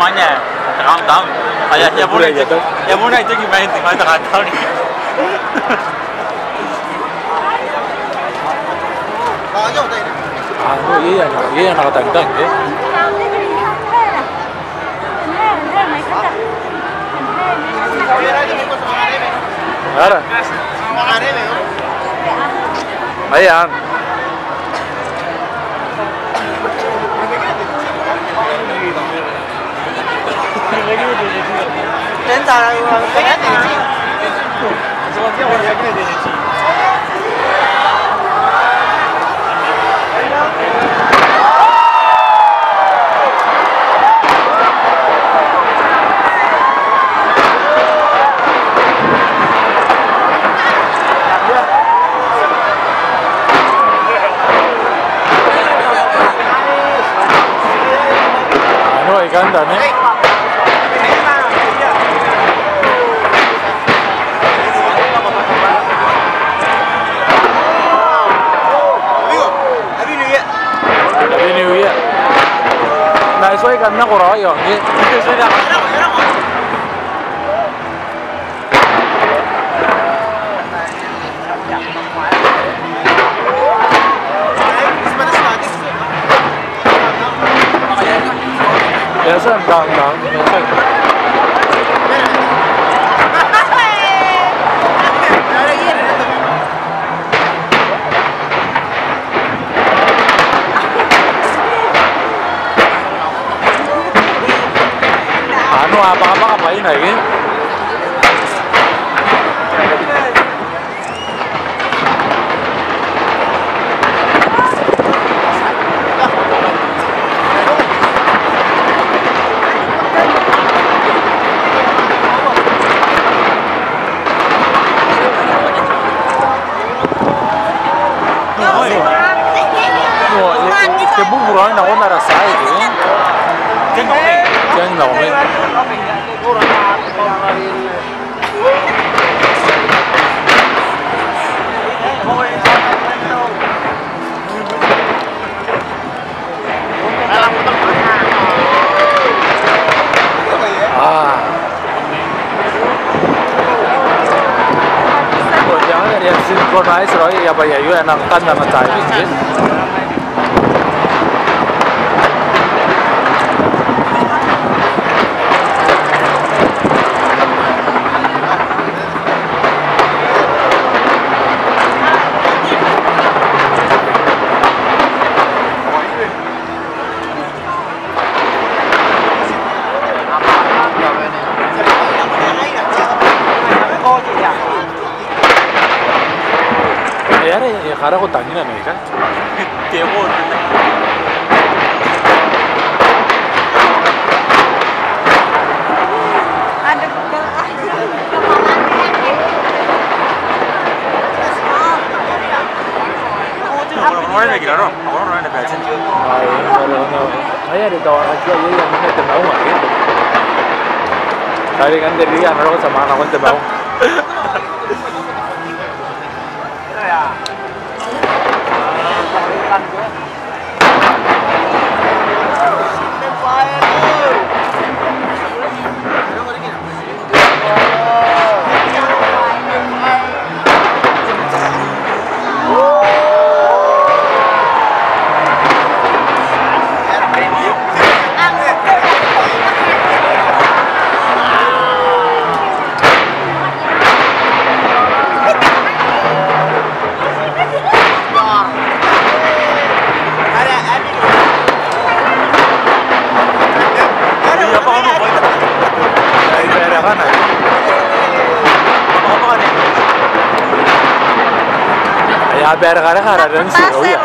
semuanya. Tahu. Ya muna itu gimana tinggal tahu nih. Iya nak tangkang ya. Ada. Ayan. Ganda nih. Happy New Year. Này xoay gần nó có rõ rồi nhỉ. Xoay gần. Biasa enggak. Anu apa-apa ngapain lagi? Cái bút của nó có là sai thì cái nấu ấy jangan yang synchronize rồi ya bây giờ anh đang cân là chạy đi. Ya karena aku tanya nih kan, tiapun. Orang lagi lah, orang ada baca. Ayah ada tahu aja ya yang ini terbawa gitu. Tadi kan dari anak sama anak terbawa. Ya biar karena dan sih, oh ya.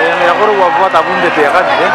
Yang aku buat tabung dia kan, ya.